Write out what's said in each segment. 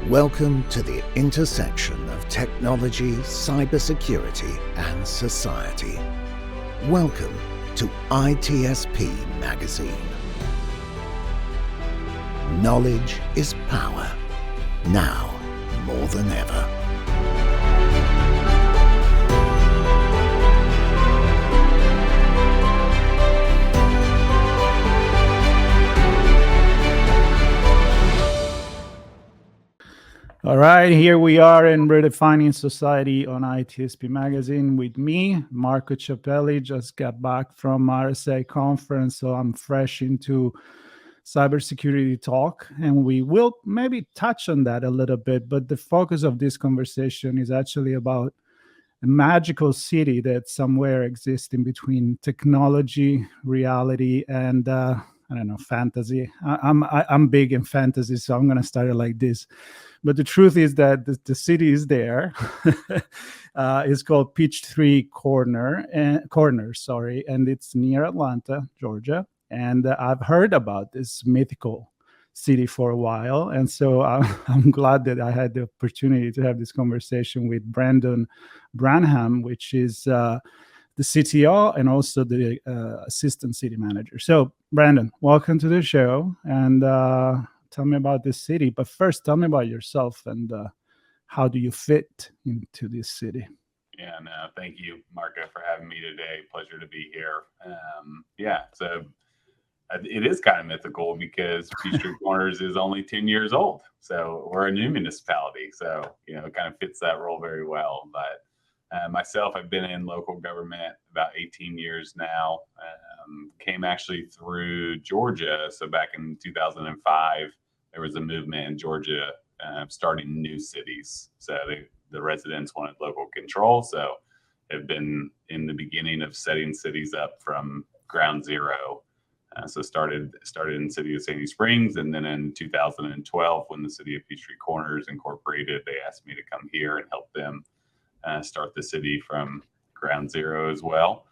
Welcome to the intersection of technology, cybersecurity, and society. Welcome to ITSPmagazine. Knowledge is power, now more than ever. All right, here we are in Redefining Society on ITSPmagazine with me, Marco Ciappelli. Just got back from RSA Conference, so I'm fresh into cybersecurity talk, and we will maybe touch on that a little bit, but the focus of this conversation is actually about a magical city that somewhere exists in between technology, reality, and I don't know, fantasy. I'm big in fantasy, so I'm going to start it like this. But the truth is that the city is there. It's called Peachtree Corners, and it's near Atlanta, Georgia. And I've heard about this mythical city for a while, and so I'm glad that I had the opportunity to have this conversation with Branham, which is the CTO and also the assistant city manager. So, Brandon, welcome to the show, and tell me about this city. But first, tell me about yourself and how do you fit into this city? Yeah, no, thank you, Marco, for having me today. Pleasure to be here. So it is kind of mythical because Peachtree Corners is only 10 years old. So we're a new municipality. So, it kind of fits that role very well. But myself, I've been in local government about 18 years now. Came actually through Georgia. So back in 2005, there was a movement in Georgia starting new cities. So the residents wanted local control. So have been in the beginning of setting cities up from ground zero. So started in the city of Sandy Springs, and then in 2012, when the city of Peachtree Corners incorporated, they asked me to come here and help them start the city from ground zero as well.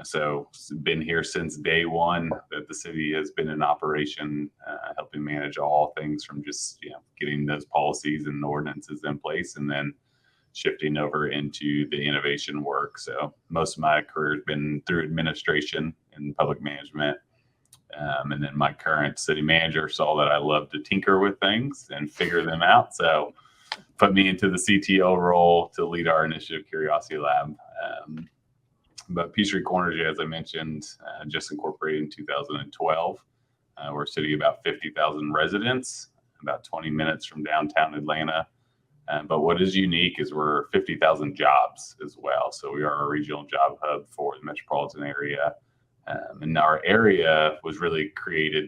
So been here since day one that the city has been in operation, helping manage all things from just getting those policies and ordinances in place, and then shifting over into the innovation work. So most of my career has been through administration and public management. And then my current city manager saw that I love to tinker with things and figure them out. So put me into the CTO role to lead our initiative Curiosity Lab. But Peachtree Corners, as I mentioned, just incorporated in 2012. We're a city of about 50,000 residents, about 20 minutes from downtown Atlanta. But what is unique is we're 50,000 jobs as well. So we are a regional job hub for the metropolitan area. And our area was really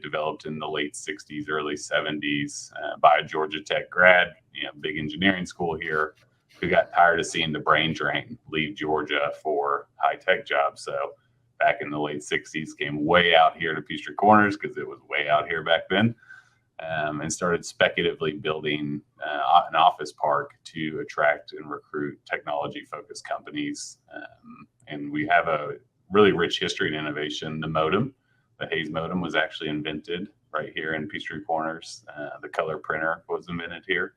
developed in the late 60s, early 70s by a Georgia Tech grad, big engineering school here, who got tired of seeing the brain drain leave Georgia for high-tech jobs. So back in the late 60s, came way out here to Peachtree Corners because it was way out here back then, and started speculatively building an office park to attract and recruit technology-focused companies. And we have a really rich history and innovation. The Hayes modem was actually invented right here in Peachtree Corners. The color printer was invented here.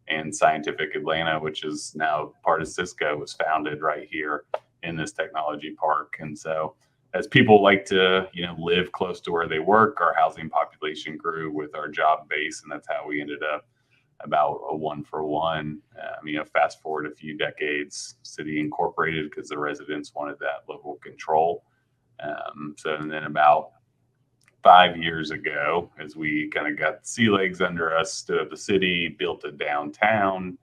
And Scientific Atlanta, which is now part of Cisco, was founded right here in this technology park. And so as people like to, live close to where they work, our housing population grew with our job base. And that's how we ended up about a 1-for-1. Fast forward a few decades, city incorporated because the residents wanted that local control. And then about 5 years ago, as we kind of got sea legs under us, stood up the city, built a downtown,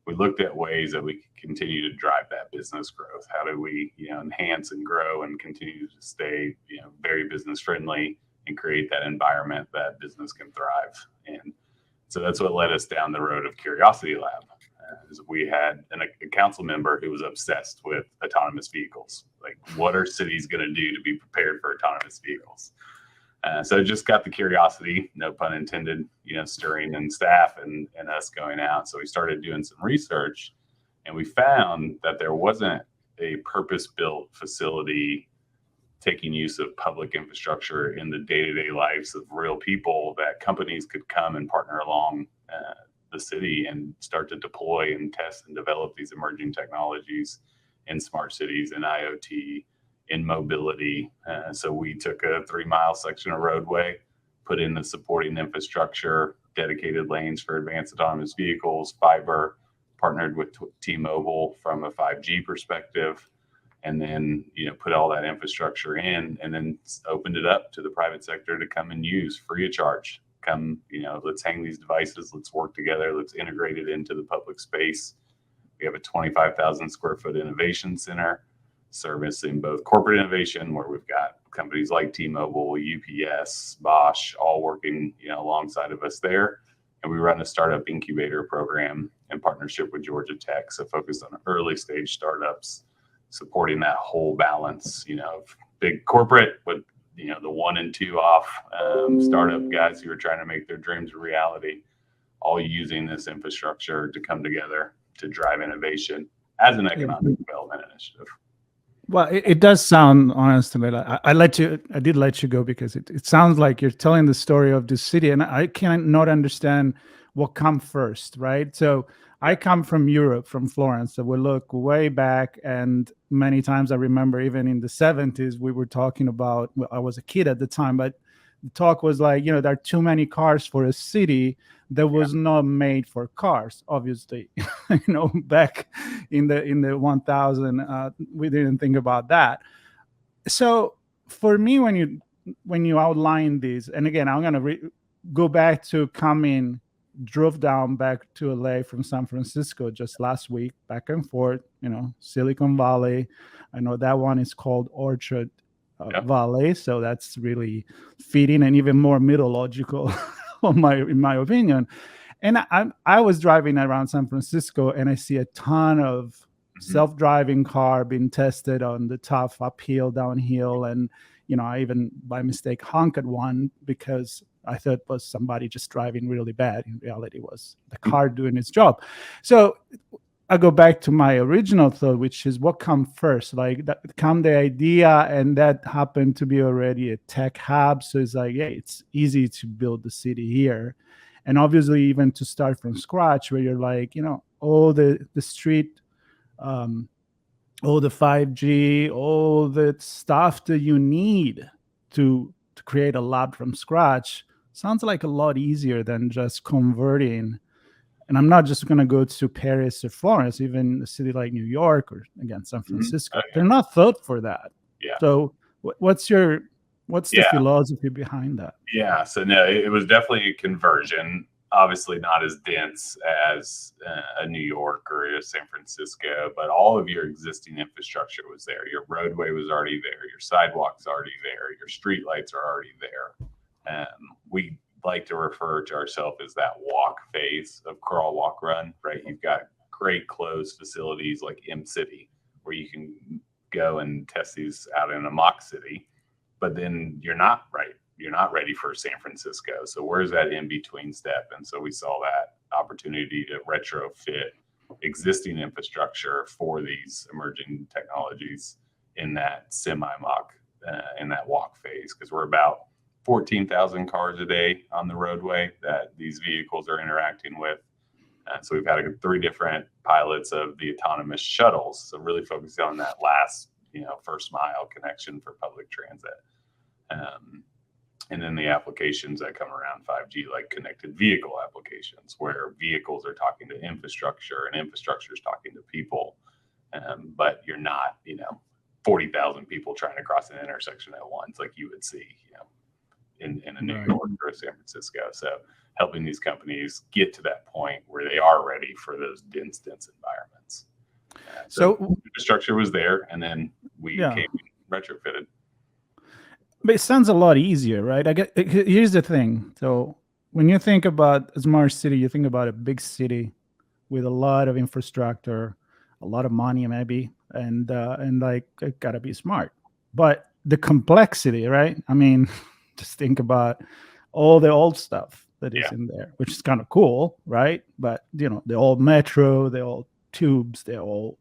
we looked at ways that we could continue to drive that business growth. How do we, enhance and grow and continue to stay, very business friendly and create that environment that business can thrive? And so that's what led us down the road of Curiosity Lab. We had a council member who was obsessed with autonomous vehicles. Like, what are cities going to do to be prepared for autonomous vehicles? So just got the curiosity, no pun intended, stirring in staff and us going out. So we started doing some research, and we found that there wasn't a purpose-built facility taking use of public infrastructure in the day-to-day lives of real people that companies could come and partner along the city and start to deploy and test and develop these emerging technologies in smart cities and IoT, in mobility. So we took a 3-mile section of roadway, put in the supporting infrastructure, dedicated lanes for advanced autonomous vehicles, fiber, partnered with T-Mobile from a 5G perspective, and then, put all that infrastructure in, and then opened it up to the private sector to come and use free of charge. Come, let's hang these devices, let's work together, let's integrate it into the public space. We have a 25,000 square foot innovation center servicing both corporate innovation, where we've got companies like T-Mobile, UPS, Bosch, all working, alongside of us there. And we run a startup incubator program in partnership with Georgia Tech, so focused on early stage startups, supporting that whole balance, of big corporate with, the 1 and 2 off startup guys who are trying to make their dreams a reality, all using this infrastructure to come together to drive innovation as an economic development initiative. Well, it does sound, honestly, I did let you go because it sounds like you're telling the story of the city, and I cannot understand what come first, right? So I come from Europe, from Florence, so we look way back, and many times I remember even in the 70s, we were talking about, well, I was a kid at the time, but the talk was like, there are too many cars for a city that was not made for cars, obviously. Back in the 1000, we didn't think about that. So for me, when you outline these, and again, I'm going to go back to drove down back to LA from San Francisco just last week, back and forth, Silicon Valley. I know that one is called Orchard Valley, so that's really fitting and even more mythological in my opinion. And I was driving around San Francisco, and I see a ton of self-driving car being tested on the tough uphill, downhill, and I even by mistake honked at one because I thought it was somebody just driving really bad. In reality, it was the car doing its job. So I go back to my original thought, which is what come first? Like that come the idea, and that happened to be already a tech hub. So it's like, yeah, it's easy to build the city here. And obviously even to start from scratch, where you're like, all the street, all the 5G, all the stuff that you need to create a lab from scratch sounds like a lot easier than just converting. And I'm not just going to go to Paris or Florence, even a city like New York or, again, San Francisco. They're not thought for that. Yeah. So what's the philosophy behind that? Yeah. So no, it was definitely a conversion. Obviously not as dense as a New York or a San Francisco, but all of your existing infrastructure was there. Your roadway was already there. Your sidewalks already there. Your street lights are already there. We like to refer to ourselves as that walk phase of crawl, walk, run, right? You've got great closed facilities like M-City, where you can go and test these out in a mock city, but then you're not ready for San Francisco. So where's that in-between step? And so we saw that opportunity to retrofit existing infrastructure for these emerging technologies in that semi-mock, in that walk phase, because we're about 14,000 cars a day on the roadway that these vehicles are interacting with. So we've had 3 different pilots of the autonomous shuttles. So really focusing on that last, first mile connection for public transit. And then the applications that come around 5G, like connected vehicle applications, where vehicles are talking to infrastructure and infrastructure is talking to people. But you're not, 40,000 people trying to cross an intersection at once, like you would see, in a New York or a San Francisco. So helping these companies get to that point where they are ready for those dense environments. So infrastructure was there, and then we came and retrofitted. But it sounds a lot easier, right? Here's the thing. So when you think about a smart city, you think about a big city with a lot of infrastructure, a lot of money maybe, and like it gotta be smart. But the complexity, right? I mean, just think about all the old stuff that is in there, which is kind of cool, right? But the old metro, the old tubes, the old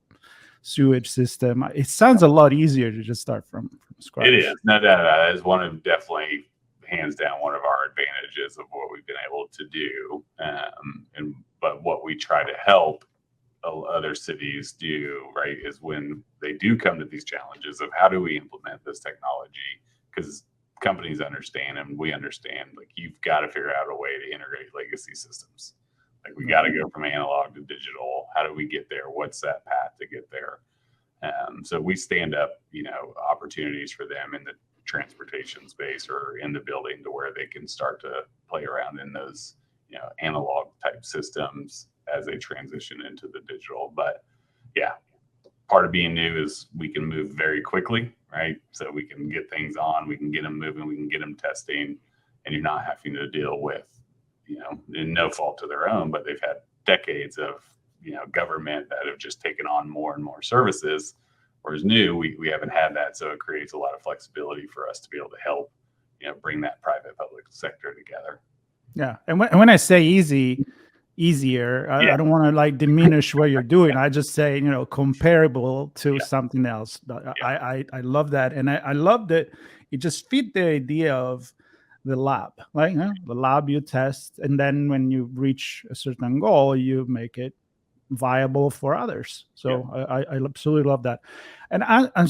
sewage system. It sounds a lot easier to just start from scratch. It is, no doubt about it. It's definitely hands down one of our advantages of what we've been able to do. But what we try to help other cities do, right, is when they do come to these challenges of how do we implement this technology, because companies understand and we understand, like, you've got to figure out a way to integrate legacy systems. Like, we got to go from analog to digital. How do we get there? What's that path to get there? So we stand up, opportunities for them in the transportation space or in the building to where they can start to play around in those, analog type systems as they transition into the digital. But yeah, part of being new is we can move very quickly, right? So we can get things on, we can get them moving, we can get them testing, and you're not having to deal with, in no fault to their own, but they've had decades of, government that have just taken on more and more services. Whereas new, we haven't had that. So it creates a lot of flexibility for us to be able to help, bring that private public sector together. Yeah. And when I say easier, I don't want to like diminish what you're doing. I just say, comparable to something else. I love that. And I love that it just fit the idea of the lab, right? The lab you test. And then when you reach a certain goal, you make it viable for others. So I absolutely love that. And I'm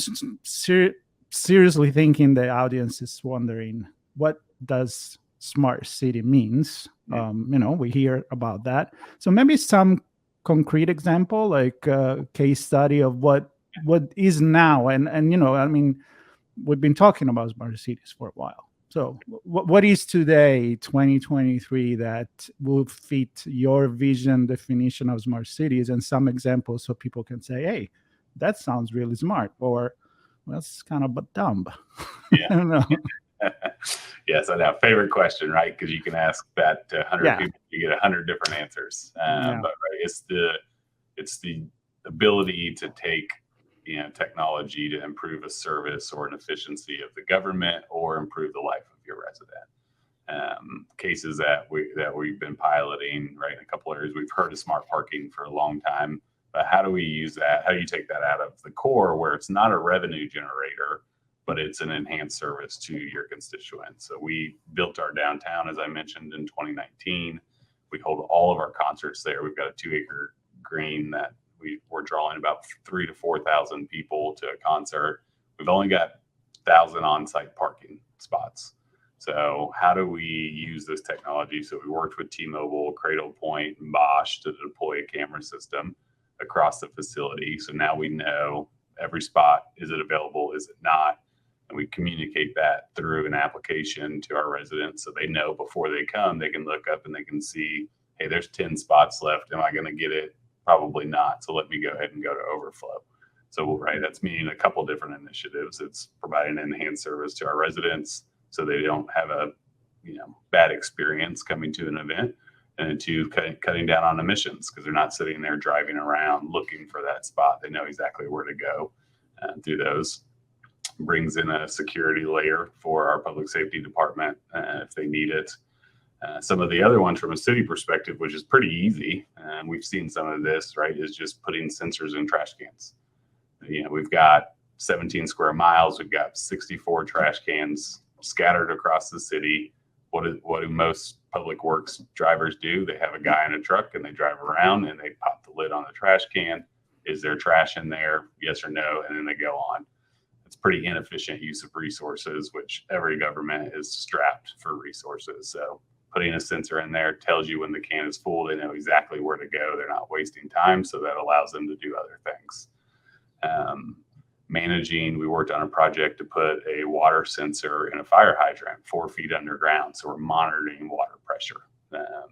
seriously thinking the audience is wondering, what does smart city means? We hear about that. So maybe some concrete example, like a case study of what is now. And we've been talking about smart cities for a while. So what is today, 2023, that will fit your vision definition of smart cities, and some examples so people can say, hey, that sounds really smart, or that's kind of dumb. Yeah. I don't know. Yes, I know. Favorite question, right? Because you can ask that to 100 people, you get 100 different answers. But right, it's the ability to take technology to improve a service or an efficiency of the government or improve the life of your resident. Cases that we've been piloting, right, in a couple areas. We've heard of smart parking for a long time, but how do we use that? How do you take that out of the core where it's not a revenue generator, but it's an enhanced service to your constituents? So we built our downtown, as I mentioned, in 2019. We hold all of our concerts there. We've got a 2-acre green that we're drawing about 3,000 to 4,000 people to a concert. We've only got 1,000 on-site parking spots. So how do we use this technology? So we worked with T-Mobile, Cradlepoint, and Bosch to deploy a camera system across the facility. So now we know every spot, is it available, is it not? And we communicate that through an application to our residents, so they know before they come, they can look up and they can see, hey, there's 10 spots left. Am I going to get it? Probably not. So let me go ahead and go to overflow. So, right, that's meaning a couple different initiatives. It's providing an enhanced service to our residents so they don't have a bad experience coming to an event, and then 2, cutting down on emissions, because they're not sitting there driving around looking for that spot. They know exactly where to go through those. Brings in a security layer for our public safety department if they need it. Some of the other ones from a city perspective, which is pretty easy, and we've seen some of this, right, is just putting sensors in trash cans. We've got 17 square miles. We've got 64 trash cans scattered across the city. What do most public works drivers do? They have a guy in a truck and they drive around and they pop the lid on the trash can. Is there trash in there? Yes or no? And then they go on. It's pretty inefficient use of resources, which every government is strapped for resources. So putting a sensor in there tells you when the can is full. They know exactly where to go. They're not wasting time. So that allows them to do other things. Managing, we worked on a project to put a water sensor in a fire hydrant 4 feet underground. So we're monitoring water pressure,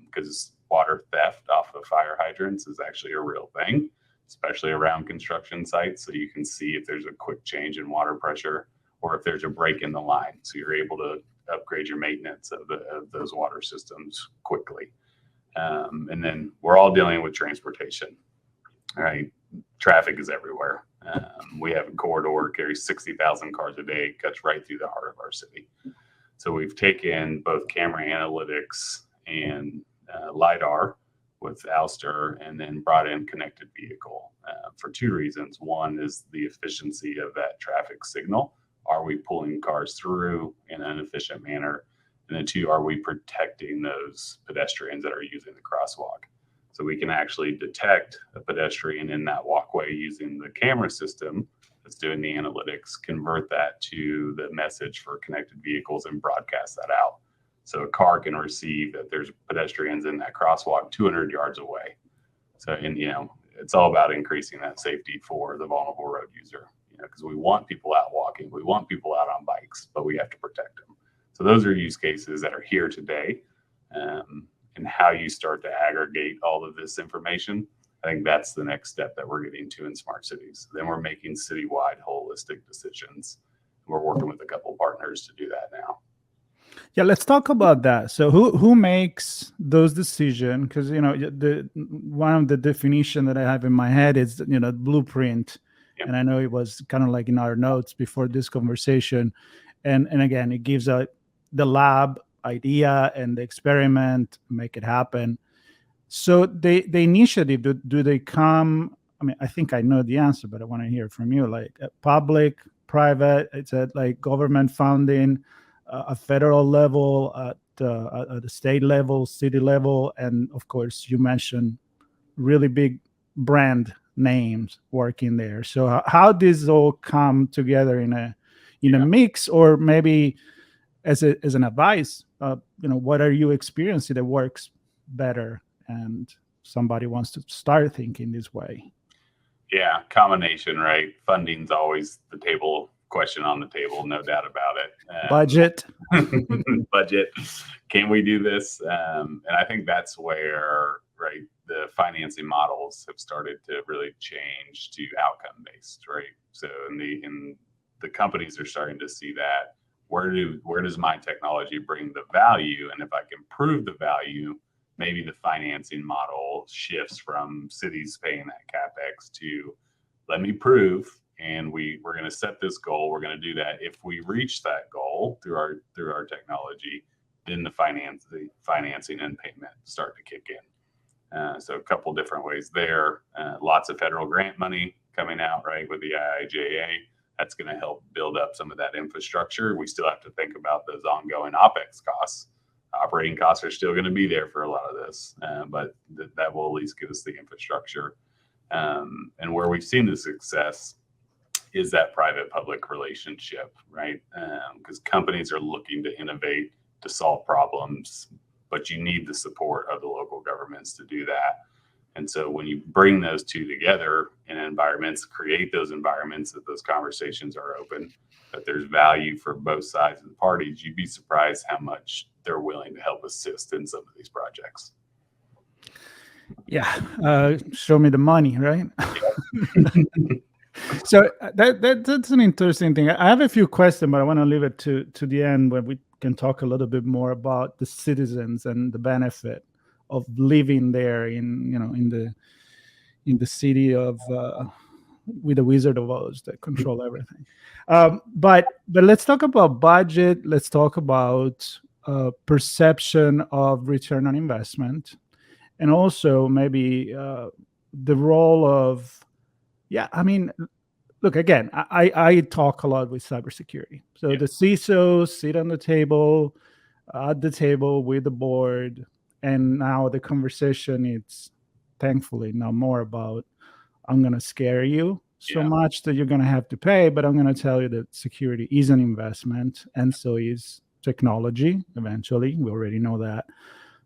because water theft off of fire hydrants is actually a real thing, especially around construction sites. So you can see if there's a quick change in water pressure or if there's a break in the line. So you're able to upgrade your maintenance of those water systems quickly. And then we're all dealing with transportation, right? Traffic is everywhere. We have a corridor, carries 60,000 cars a day, cuts right through the heart of our city. So we've taken both camera analytics and LiDAR with Ouster, and then brought in connected vehicle for 2 reasons. One is the efficiency of that traffic signal. Are we pulling cars through in an efficient manner? And then 2, are we protecting those pedestrians that are using the crosswalk? So we can actually detect a pedestrian in that walkway using the camera system that's doing the analytics, convert that to the message for connected vehicles and broadcast that out. So a car can receive that there's pedestrians in that crosswalk 200 yards away. So, and it's all about increasing that safety for the vulnerable road user, because we want people out walking, we want people out on bikes, but we have to protect them. So those are use cases that are here today. And how you start to aggregate all of this information, I think that's the next step that we're getting to in smart cities. Then we're making citywide holistic decisions. We're working with a couple partners to do that now. Yeah, let's talk about that. So who makes those decisions? Because the one of the definition that I have in my head is blueprint, Yeah. and I know it was kind of like in our notes before this conversation, and again it gives the lab idea and the experiment, make it happen. So the initiative, do they come? I mean, I think I know the answer, but I want to hear from you. Like public, private, it's at like government funding, a federal level, at the state level, city level, and of course you mentioned really big brand names working there. So how does all come together in a mix, or maybe as an advice, what are you experiencing that works better, and somebody wants to start thinking this way? Yeah, combination, right? Funding's always the question on the table, no doubt about it. Budget. Budget. Can we do this? And I think that's where, right, the financing models have started to really change to outcome based, right? So in the companies are starting to see that. Where does my technology bring the value? And if I can prove the value, maybe the financing model shifts from cities paying that CapEx to let me prove, and we're going to set this goal. We're going to do that. If we reach that goal through our technology, then the financing and payment start to kick in. So a couple different ways there. Lots of federal grant money coming out, right, with the IIJA. That's going to help build up some of that infrastructure. We still have to think about those ongoing OpEx costs. Operating costs are still going to be there for a lot of this, but that will at least give us the infrastructure. And where we've seen the success is that private-public relationship, right? Because companies are looking to innovate, to solve problems, but you need the support of the local governments to do that. And so when you bring those two together in environments, create those environments that those conversations are open, that there's value for both sides of the parties, you'd be surprised how much they're willing to help assist in some of these projects. Yeah. Show me the money, right? So that's an interesting thing. I have a few questions, but I want to leave it to the end where we can talk a little bit more about the citizens and the benefit of living there in the city of with the Wizard of Oz that control everything. But let's talk about budget. Let's talk about perception of return on investment, and also maybe the role of look, again, I talk a lot with cybersecurity. So the CISOs sit on the table, at the table with the board, and now the conversation is thankfully now more about, I'm going to scare you so much that you're going to have to pay, but I'm going to tell you that security is an investment, and so is technology eventually. We already know that.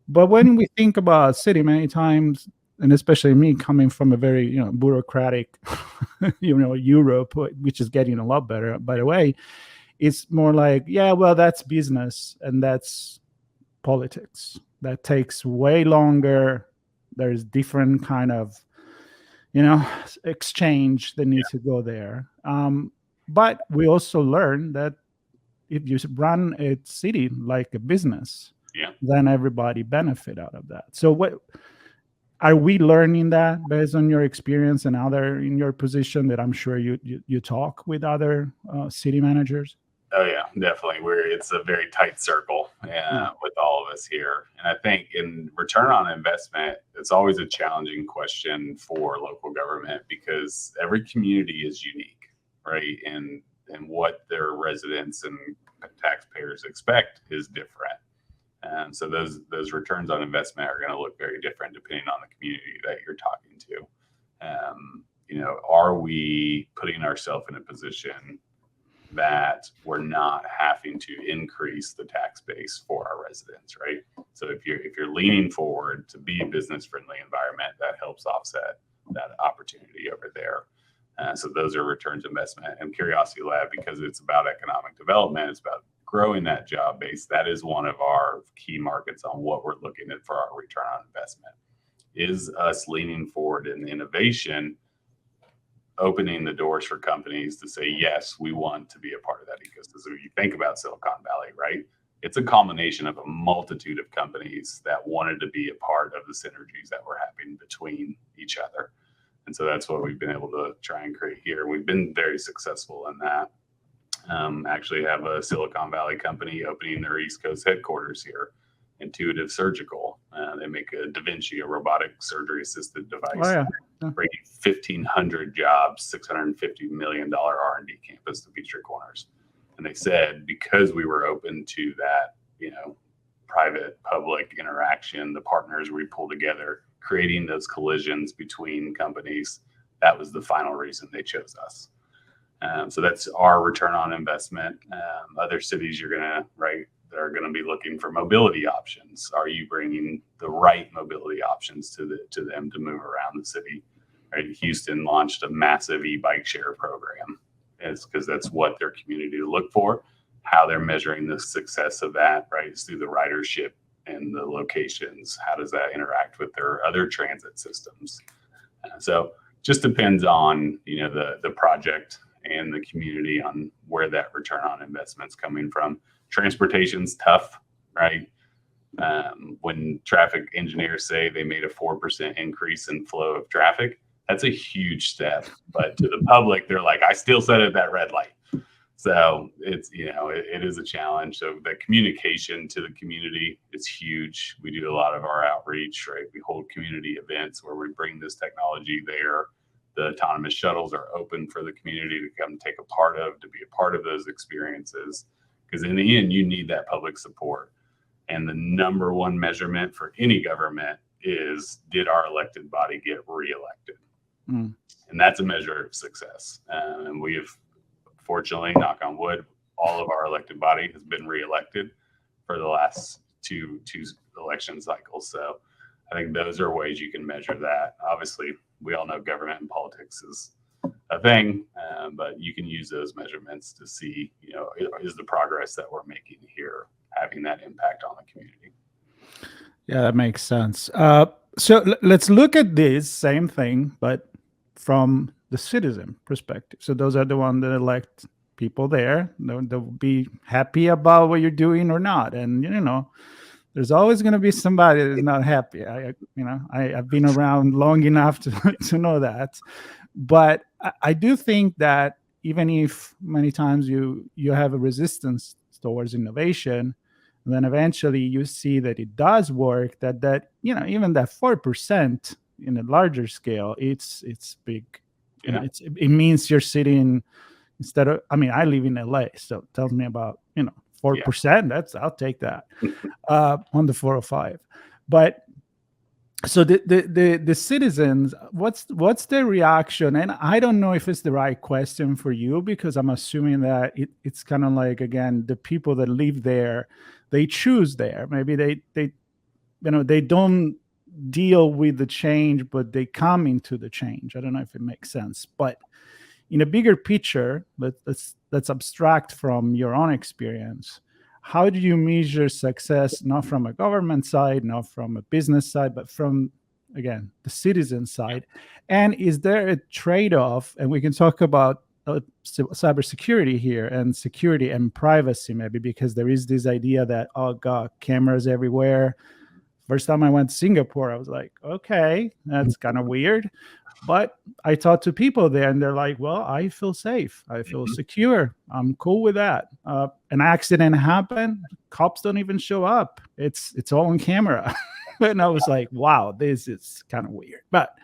But when we think about city, many times, and especially me coming from a very bureaucratic Europe, which is getting a lot better, by the way, it's more like, that's business and that's politics. That takes way longer. There's different kind of exchange that needs to go there. But we also learn that if you run a city like a business, then everybody benefit out of that. So what are we learning that based on your experience and other in your position that I'm sure you talk with other city managers? Oh yeah, definitely. It's a very tight circle with all of us here. And I think in return on investment, it's always a challenging question for local government because every community is unique, right? And what their residents and taxpayers expect is different. So those returns on investment are going to look very different depending on the community that you're talking to. Are we putting ourselves in a position that we're not having to increase the tax base for our residents, right? So if you're leaning forward to be a business-friendly environment, that helps offset that opportunity over there. So those are returns investment. And Curiosity Lab, because it's about economic development, it's about growing that job base. That is one of our key markets on what we're looking at for our return on investment. Is us leaning forward in innovation, opening the doors for companies to say, yes, we want to be a part of that ecosystem. If you think about Silicon Valley, right? It's a culmination of a multitude of companies that wanted to be a part of the synergies that were happening between each other. And so that's what we've been able to try and create here. We've been very successful in that. Actually have a Silicon Valley company opening their East Coast headquarters here, Intuitive Surgical. They make a Da Vinci, a robotic surgery assisted device. Oh, yeah. Bringing 1,500 jobs, $650 million R&D campus to Peachtree Corners. And they said, because we were open to that, private public interaction, the partners we pulled together, creating those collisions between companies, that was the final reason they chose us. So that's our return on investment. Other cities that are going to be looking for mobility options. Are you bringing the right mobility options to them to move around the city? Right? Houston launched a massive e-bike share program. It's because that's what their community look for. How they're measuring the success of that, right? It's through the ridership and the locations. How does that interact with their other transit systems? So just depends on the project and the community on where that return on investment's coming from. Transportation's tough, right? When traffic engineers say they made a 4% increase in flow of traffic, that's a huge step. But to the public, they're like, I still set at that red light. So it's, it is a challenge. So the communication to the community is huge. We do a lot of our outreach, right? We hold community events where we bring this technology there. The autonomous shuttles are open for the community to come take a part of, to be a part of those experiences. Because in the end, you need that public support. And the number one measurement for any government is, did our elected body get reelected? And that's a measure of success. And we have, fortunately, knock on wood, all of our elected body has been reelected for the last two election cycles. So I think those are ways you can measure that. Obviously, we all know government and politics is a thing, but you can use those measurements to see, is the progress that we're making here having that impact on the community? Yeah, that makes sense. So let's look at this same thing, but from the citizen perspective. So those are the ones that elect people there. They'll be happy about what you're doing or not. And, there's always going to be somebody that's not happy. I've been around long enough to know that. But I do think that even if many times you have a resistance towards innovation, and then eventually you see that it does work, that even that 4% in a larger scale, it's big. Yeah. It means you're sitting instead of, I live in LA, so it tells me about 4%. I'll take that on the 405. But so the citizens, what's their reaction? And I don't know if it's the right question for you, because I'm assuming that it's kind of like, again, the people that live there, they choose there. Maybe they don't deal with the change, but they come into the change. I don't know if it makes sense, but in a bigger picture, let's abstract from your own experience. How do you measure success, not from a government side, not from a business side, but from, again, the citizen side? And is there a trade-off? And we can talk about cybersecurity here, and security and privacy, maybe, because there is this idea that, oh God, cameras everywhere. First time I went to Singapore, I was like, okay, that's kind of weird. But I talked to people there, and they're like, well, I feel safe. I feel secure. I'm cool with that. An accident happened. Cops don't even show up. It's all on camera. And I was like, wow, this is kind of weird. But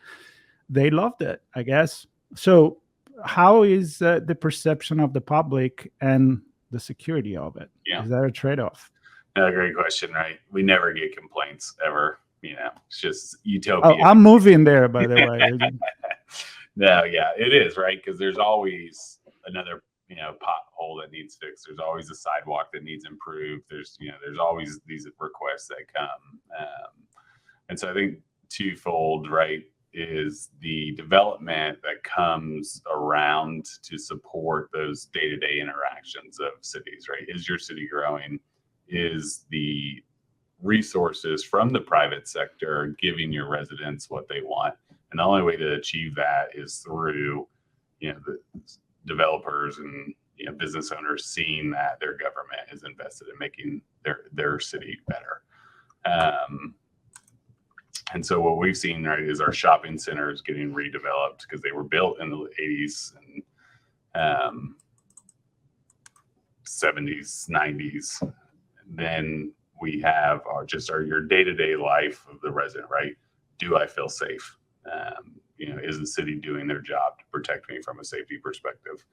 they loved it, I guess. So how is the perception of the public and the security of it? Yeah. Is that a trade-off? No, great question, right? We never get complaints ever. It's just Oh, utopia. I'm moving there, by the way. No, yeah, it is, right? Because there's always another, pothole that needs fixed. There's always a sidewalk that needs improved. There's always these requests that come. And so I think twofold, right, is the development that comes around to support those day-to-day interactions of cities, right? Is your city growing? Is the resources from the private sector giving your residents what they want? And the only way to achieve that is through, the developers and business owners seeing that their government is invested in making their city better. And so what we've seen, right, is our shopping centers getting redeveloped because they were built in the 80s and 70s, 90s. Then we have your day-to-day life of the resident, right? Do I feel safe? Is the city doing their job to protect me from a safety perspective?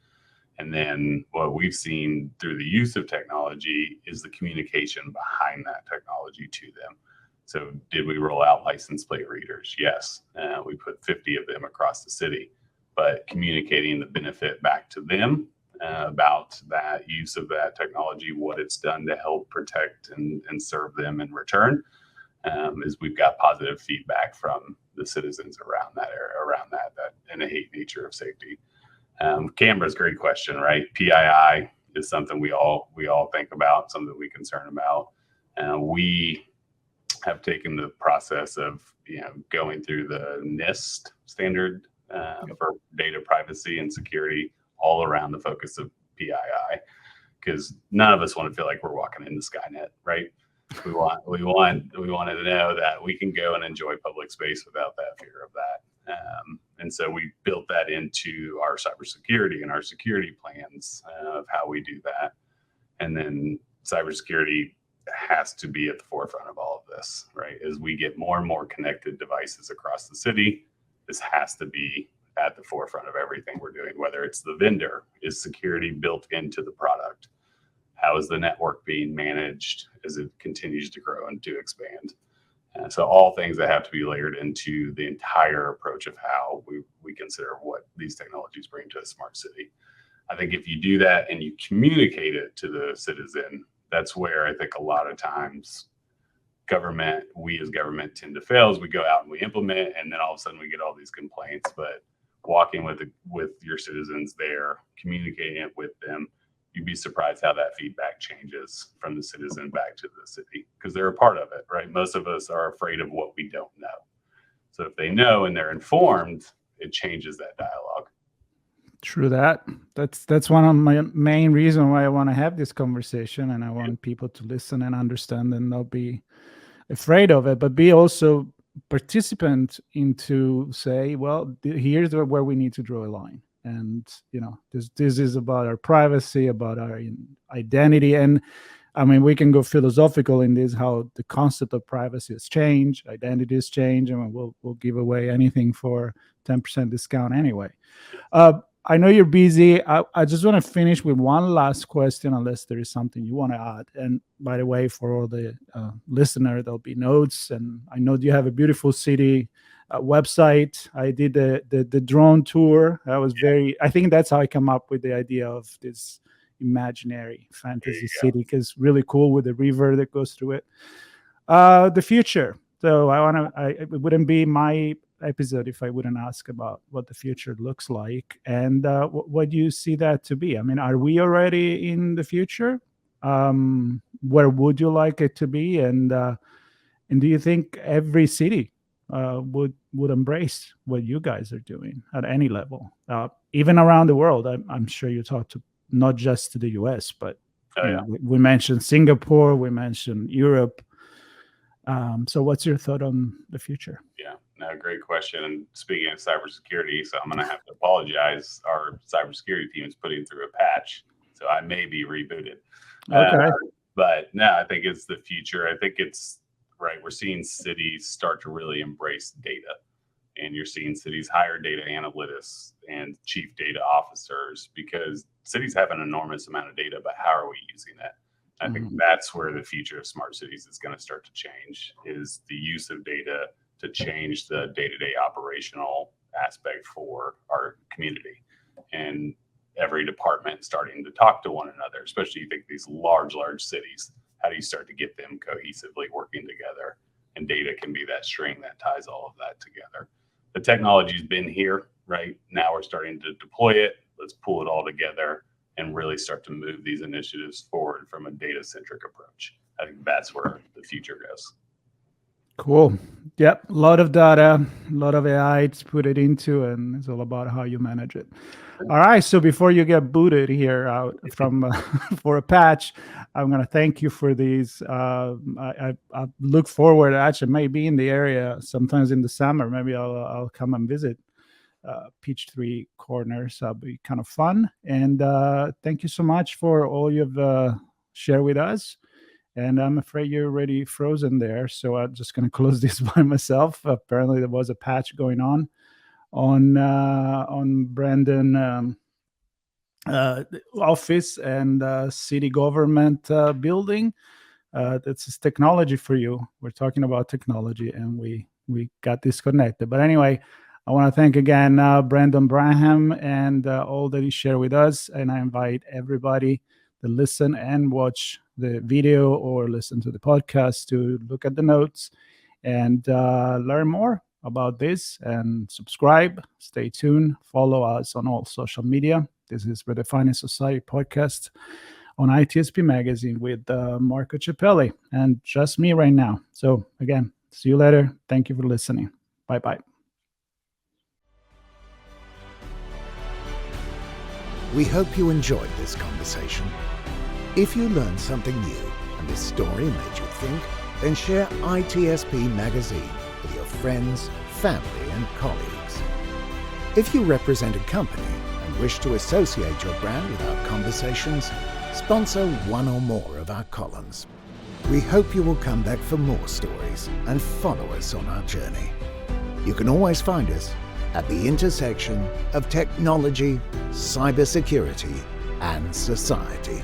And then what we've seen through the use of technology is the communication behind that technology to them. So did we roll out license plate readers? Yes. We put 50 of them across the city, but communicating the benefit back to them about that use of that technology, what it's done to help protect and serve them in return, is we've got positive feedback from the citizens around that area, around that innate nature of safety. Cameras, great question, right? PII is something we all think about, something we concern about. We have taken the process of going through the NIST standard for data privacy and security all around the focus of PII, because none of us want to feel like we're walking into Skynet, right? We wanted to know that we can go and enjoy public space without that fear of that. And so we built that into our cybersecurity and our security plans of how we do that. And then cybersecurity has to be at the forefront of all of this, right? As we get more and more connected devices across the city, this has to be at the forefront of everything we're doing, whether it's the vendor. Is security built into the product? How is the network being managed as it continues to grow and to expand? So all things that have to be layered into the entire approach of how we consider what these technologies bring to a smart city. I think if you do that and you communicate it to the citizen, that's where I think a lot of times we as government tend to fail, as we go out and we implement, and then all of a sudden we get all these complaints. But walking with your citizens there, communicating it with them, you'd be surprised how that feedback changes from the citizen back to the city, because they're a part of it, right? Most of us are afraid of what we don't know. So if they know and they're informed, it changes that dialogue. True that. That's one of my main reasons why I want to have this conversation, and I want people to listen and understand and not be afraid of it, but be also participant into say, well, here's where we need to draw a line. And this is about our privacy, about our identity. And I mean, we can go philosophical in this, how the concept of privacy has changed, identity has changed, and we'll give away anything for 10% discount anyway. I know you're busy. I just want to finish with one last question, unless there is something you want to add. And by the way, for all the listeners, there'll be notes. And I know you have a beautiful city website. I did the drone tour. I think that's how I come up with the idea of this imaginary fantasy city, because really cool with the river that goes through it. The future. So it wouldn't be my episode if I wouldn't ask about what the future looks like, and what do you see that to be? I mean, are we already in the future? Where would you like it to be? And do you think every city would embrace what you guys are doing at any level, even around the world? I'm sure you talk to not just to the US, but we mentioned Singapore, we mentioned Europe. So what's your thought on the future? Yeah, no, great question. And speaking of cybersecurity, so I'm going to have to apologize. Our cybersecurity team is putting through a patch, so I may be rebooted. Okay. But no, I think it's the future. I think it's right. We're seeing cities start to really embrace data, and you're seeing cities hire data analysts and chief data officers, because cities have an enormous amount of data, but how are we using it? I think that's where the future of smart cities is going to start to change, is the use of data to change the day-to-day operational aspect for our community. And every department starting to talk to one another, especially you think these large cities, how do you start to get them cohesively working together? And data can be that string that ties all of that together. The technology's been here, right? Now we're starting to deploy it. Let's pull it all together and really start to move these initiatives forward from a data-centric approach. I think that's where the future goes. Cool. Yep. A lot of data, a lot of AI to put it into, and it's all about how you manage it. All right. So before you get booted here out from for a patch, I'm going to thank you for these. I look forward. Actually, maybe in the area sometimes in the summer. Maybe I'll come and visit Peachtree Corners. That'll be kind of fun. And thank you so much for all you've shared with us. And I'm afraid you're already frozen there. So I'm just going to close this by myself. Apparently there was a patch going on Brandon office and city government building. That's just technology for you. We're talking about technology and we got disconnected. But anyway, I want to thank again Brandon Branham and all that he shared with us. And I invite everybody to listen and watch the video or listen to the podcast to look at the notes and learn more about this and subscribe. Stay tuned. Follow us on all social media. This is Redefining Society podcast on ITSPmagazine with Marco Ciappelli and just me right now. So again, see you later. Thank you for listening. Bye-bye. We hope you enjoyed this conversation. If you learned something new and this story made you think, then share ITSP Magazine with your friends, family, and colleagues. If you represent a company and wish to associate your brand with our conversations, sponsor one or more of our columns. We hope you will come back for more stories and follow us on our journey. You can always find us at the intersection of technology, cybersecurity, and society.